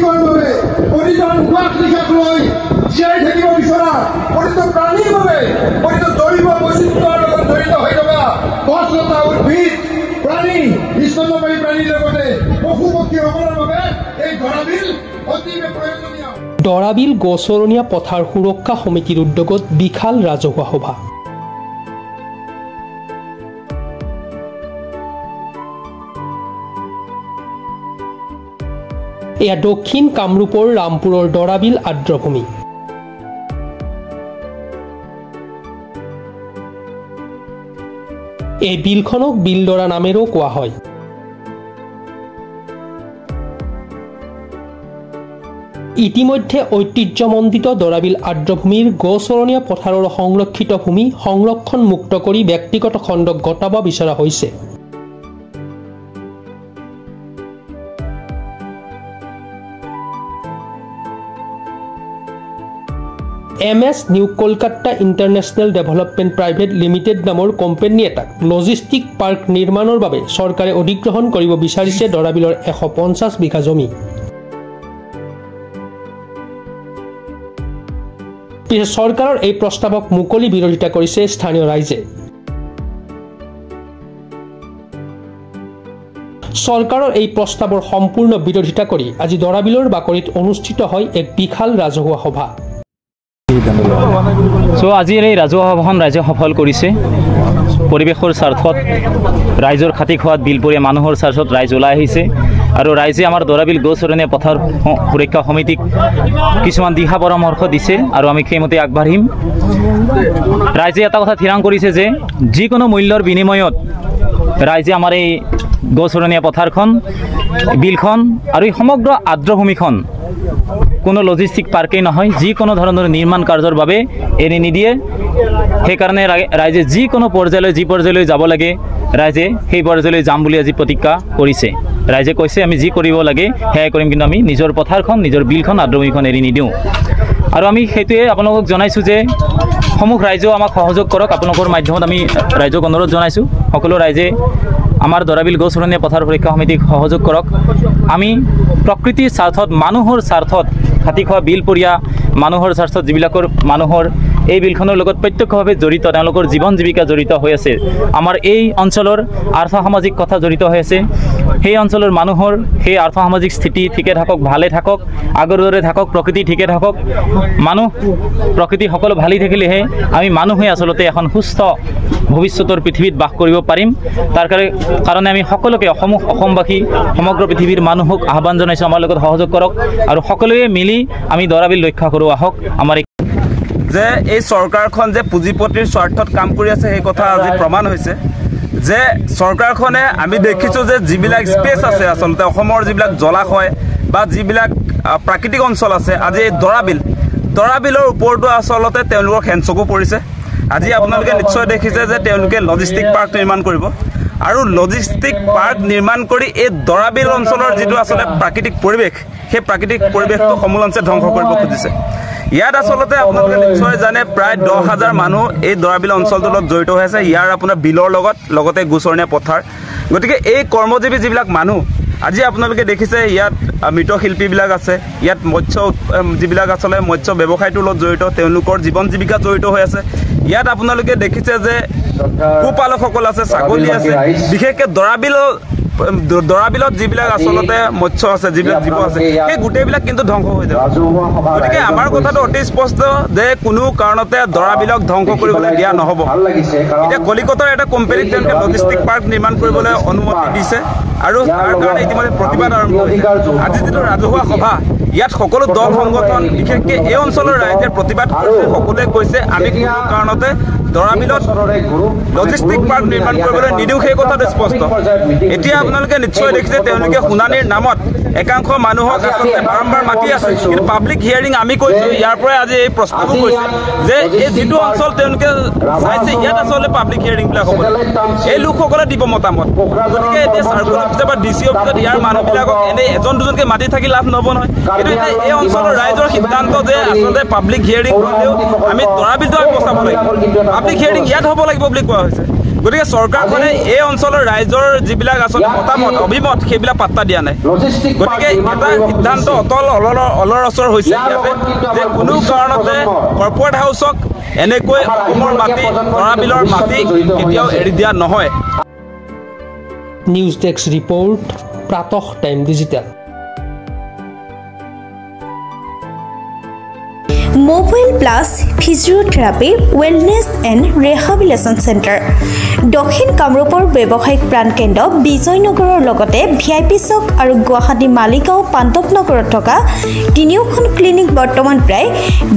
অধিকভাৱে প্ৰতিজন উশাহ নিশাক লৈ জীয়াই থাকিব বিচৰা প্ৰতিটো প্ৰাণীৰ বাবে প্ৰতিটো জৈৱ বৈচিত্ৰ্যৰ লগত জড়িত হৈ থকা গছ লতা উদ্ভিদ প্ৰাণী স্তন্যপায়ী প্ৰাণীৰ লগতে পশু পক্ষীসকলৰ বাবে এই ধৰাবিল অতিবে প্ৰয়োজনীয়। দৰাবিল গছৰণীয়া পথাৰ সুৰক্ষা সমিতিৰ উদ্যোগত বিশাল ৰাজহুৱা সভা। এয়া দক্ষিণ কামৰূপৰ ৰামপুৰৰ দৰাবিল আৰ্দ্ৰভূমি। এই বিলখনক বিলডৰা নামেৰেও কোৱা হয়। ইতিমধ্যে ঐতিহ্যমণ্ডিত দৰাবিল আৰ্দ্ৰভূমিৰ গছৰণীয়া পথাৰৰ সংৰক্ষিত ভূমি সংৰক্ষণ মুক্ত কৰি ব্যক্তিগত খণ্ডক গতাব বিচৰা হৈছে। MS new Kolkata international development private limited নামৰ কোম্পানী এটাক লজিষ্টিক পাৰ্ক নিৰ্মাণৰ বাবে চৰকাৰে অধিগ্ৰহণ কৰিব বিচাৰিছে দৰাবিলৰ 150 বিঘা জমি। পিছে চৰকাৰৰ এই প্ৰস্তাৱক মুকলি বিৰোধিতা কৰিছে স্থানীয় ৰাইজে। চৰকাৰৰ এই প্ৰস্তাৱৰ সম্পূৰ্ণ বিৰোধিতা কৰি আজি দৰাবিলৰ বাকৰিত অনুষ্ঠিত হয় এক বিশাল ৰাজহুৱা সভা। আজিৰ এই ৰাজহুৱা সভাখন ৰাইজে সফল কৰিছে। পৰিৱেশৰ স্বাৰ্থত ৰাইজৰ খাতি খোৱাত বিলপৰীয়া মানুহৰ স্বাৰ্থত ৰাইজ ওলাই আহিছে আৰু ৰাইজে আমাৰ দৰাবিল গছৰণীয়া পথাৰ সুৰক্ষা সমিতিক কিছুমান দিহা পৰামৰ্শ দিছে আৰু আমি সেইমতে আগবাঢ়িম। ৰাইজে এটা কথা থিৰাং কৰিছে যে যিকোনো মূল্যৰ বিনিময়ত ৰাইজে আমাৰ এই গছৰণীয়া পথাৰখন, বিলখন আৰু এই সমগ্ৰ আৰ্দ্ৰভূমিখন কোনো লজিষ্টিক পাৰ্কেই নহয়, যিকোনো ধৰণৰ নিৰ্মাণ কাৰ্যৰ বাবে এৰি নিদিয়ে। সেইকাৰণে ৰাইজে যিকোনো পৰ্যায়লৈ যি পৰ্যায়লৈ যাব লাগে ৰাইজে সেই পৰ্যায়লৈ যাম বুলি আজি প্ৰতিজ্ঞা কৰিছে। ৰাইজে কৈছে আমি যি কৰিব লাগে সেয়াই কৰিম, কিন্তু আমি নিজৰ পথাৰখন, নিজৰ বিলখন, আৰ্দ্ৰভূমিখন এৰি নিদিওঁ। আৰু আমি সেইটোৱে আপোনালোকক জনাইছোঁ যে সমূহ ৰাইজেও আমাক সহযোগ কৰক। আপোনালোকৰ মাধ্যমত আমি ৰাইজক অনুৰোধ জনাইছোঁ, সকলো ৰাইজে আমাৰ দৰাবিল গছৰণীয়া পথাৰ সুৰক্ষা সমিতিক সহযোগ কৰক। আমি প্ৰকৃতিৰ স্বাৰ্থত, মানুহৰ স্বাৰ্থত, খাতি খোৱা বিলপৰীয়া মানুহৰ স্বাৰ্থত যিবিলাকৰ মানুহৰ এই বিলখনৰ লগত প্ৰত্যক্ষভাৱে জড়িত, তেওঁলোকৰ জীৱন জীৱিকা জড়িত হৈ আছে, আমাৰ এই অঞ্চলৰ আৰ্থ সামাজিক কথা জড়িত হৈ আছে, সেই অঞ্চলৰ মানুহৰ সেই আৰ্থ সামাজিক স্থিতি ঠিকে থাকক, ভালে থাকক, আগৰ দৰে থাকক, প্ৰকৃতি ঠিকে থাকক। মানুহ প্ৰকৃতি সকলো ভালেই থাকিলেহে আমি মানুহে আচলতে এখন সুস্থ ভৱিষ্যতৰ পৃথিৱীত বাস কৰিব পাৰিম। তাৰ কাৰণে আমি সকলোকে অসমবাসী, সমগ্ৰ পৃথিৱীৰ মানুহক আহ্বান জনাইছোঁ, আমাৰ লগত সহযোগ কৰক আৰু সকলোৱে মিলি আমি দৰাবিল ৰক্ষা কৰোঁ আহক। আমাৰ যে এই চৰকাৰখন যে পুঁজিপতিৰ স্বাৰ্থত কাম কৰি আছে সেই কথা আজি প্ৰমাণ হৈছে যে চৰকাৰখনে, আমি দেখিছোঁ যে যিবিলাক স্পেচ আছে আচলতে অসমৰ যিবিলাক জলাশয় বা যিবিলাক প্ৰাকৃতিক অঞ্চল আছে, আজি এই দৰাবিলৰ ওপৰতো আচলতে তেওঁলোকৰ খেনচকু পৰিছে। আজি আপোনালোকে নিশ্চয় দেখিছে যে তেওঁলোকে লজিষ্টিক পাৰ্ক নিৰ্মাণ কৰিব আৰু লজিষ্টিক পাৰ্ক নিৰ্মাণ কৰি এই দৰাবিল অঞ্চলৰ যিটো আচলতে প্ৰাকৃতিক পৰিৱেশ, সেই প্ৰাকৃতিক পৰিৱেশটো সমূলঞ্চে ধ্বংস কৰিব খুজিছে। ইয়াত আচলতে আপোনালোকে নিশ্চয় জানে প্ৰায় 10,000 মানুহ এই দৰাবিল অঞ্চলটোৰ লগত জড়িত হৈ আছে, ইয়াৰ আপোনাৰ বিলৰ লগতে গছৰণীয়া পথাৰ। গতিকে এই কৰ্মজীৱী যিবিলাক মানুহ, আজি আপোনালোকে দেখিছে ইয়াত মৃৎশিল্পীবিলাক আছে, ইয়াত মৎস্য যিবিলাক আচলতে মৎস্য ব্যৱসায়টোৰ লগত জড়িত, তেওঁলোকৰ জীৱন জীৱিকা জড়িত হৈ আছে। ইয়াত আপোনালোকে দেখিছে যে গোপালকসকল আছে, ছাগলী আছে, বিশেষকৈ দৰাবিলত যিবিলাক আচলতে মৎস্য আছে, যিবিলাক জীৱ আছে, সেই গোটেইবিলাক কিন্তু ধ্বংস হৈ যাব। গতিকে আমাৰ কথাটো অতি স্পষ্ট যে কোনো কাৰণতে দৰাবিলক ধ্বংস কৰিবলৈ দিয়া নহ'ব। এতিয়া কলিকতাৰ এটা কোম্পানীক তেওঁলোকে লজিষ্টিক পাৰ্ক নিৰ্মাণ কৰিবলৈ অনুমতি দিছে আৰু তাৰ কাৰণে ইতিমধ্যে প্ৰতিবাদ আৰম্ভ হৈছে। আজি যিটো ৰাজহুৱা সভা, ইয়াত সকলো দল সংগঠন, বিশেষকৈ এই অঞ্চলৰ ৰাইজে প্ৰতিবাদ কৰিছে। সকলোৱে কৈছে আমি কোনো কাৰণতে দৰাবিলত লজিষ্টিক পাৰ্ক নিৰ্মাণ কৰিবলৈ নিদিওঁ, সেই কথাটো স্পষ্ট। এতিয়া আপোনালোকে নিশ্চয় দেখিছে তেওঁলোকে শুনানিৰ নামত একাংশ মানুহক আচলতে বাৰম্বাৰ মাতি আছে, কিন্তু পাব্লিক হিয়াৰিং আমি কৈছোঁ, ইয়াৰ পৰাই আজি এই প্ৰস্তাৱো কৈছে যে এই যিটো অঞ্চল তেওঁলোকে চাইছে ইয়াত আচলতে পাব্লিক হিয়াৰিংবিলাক হ'ব, এই লোকসকলে দিব মতামত। গতিকে এতিয়া চাৰ্কুল অফিচত বা DC অফিচত ইয়াৰ মানুহবিলাকক এনেই এজন দুজনকৈ মাতি থাকি লাভ নহ'ব নহয়। কিন্তু এতিয়া এই অঞ্চলৰ ৰাইজৰ সিদ্ধান্ত যে আচলতে পাব্লিক হিয়াৰিং হ'লেও আমি দৰাবিলটো আমি বচাব লাগিব, পাব্লিক হিয়াৰিং ইয়াত হ'ব লাগিব বুলি কোৱা হৈছে। গতিকে চৰকাৰখনে এই অঞ্চলৰ ৰাইজৰ যিবিলাক আচলতে মতামত অভিমত সেইবিলাক পাত্তা দিয়া নাই গতিকে এটা সিদ্ধান্ত অলৰচৰ হৈছে যে কোনো কাৰণতে কৰ্পৰেট হাউচক এনেকৈ অসমৰ মাটি তৰাবিলৰ মাটি কেতিয়াও এৰি দিয়া নহয় নিউজ ডেস্ক ৰিপৰ্ট প্ৰাতঃ time digital Mobile Plus Physiotherapy Wellness and Rehabilitation Center দক্ষিণ কামৰূপৰ ব্যৱসায়িক প্ৰাণকেন্দ্ৰ বিজয়নগৰৰ লগতে ভিআইপি চক আৰু গুৱাহাটী মালিগাঁও পাণ্ডৱনগৰত থকা তিনিওখন ক্লিনিক বৰ্তমান প্ৰায়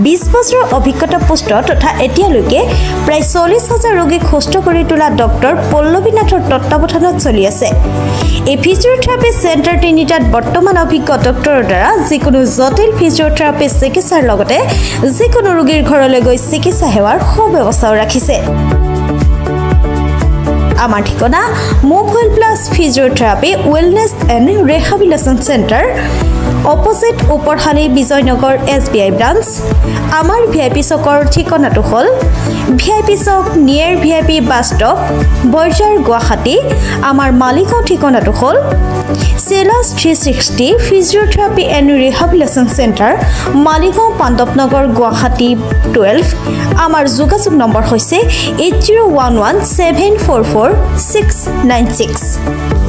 20 বছৰৰ অভিজ্ঞতা পুষ্ট তথা এতিয়ালৈকে প্ৰায় 40,000 ৰোগীক সুস্থ কৰি তোলা ডক্টৰ পল্লৱীনাথৰ তত্ত্বাৱধানত চলি আছে এই ফিজিঅথেৰাপি চেণ্টাৰ তিনিটাত বৰ্তমান অভিজ্ঞ ডক্টৰৰ দ্বাৰা যিকোনো জটিল ফিজিঅথেৰাপি চিকিৎসাৰ লগতে যিকোনো ৰোগীৰ ঘৰলৈ গৈ চিকিৎসা সেৱাৰ সুব্যৱস্থাও ৰাখিছে আমাৰ ঠিকনা mobile plus physiotherapy wellness and rehabilitation centre opposite Uparhali Bijoynagar SBI branch আমাৰ ভিআইপি চকৰ ঠিকনাটো হ'ল VIP Chowk near VIP bus stop Borjhar Guwahati আমাৰ মালিগাঁও ঠিকনাটো হ'ল চেলাছ 360 physiotherapy and rehabilitation centre Maligaon Pandavnagar Guwahati 12 আমাৰ যোগাযোগ নম্বৰ হৈছে 8011744696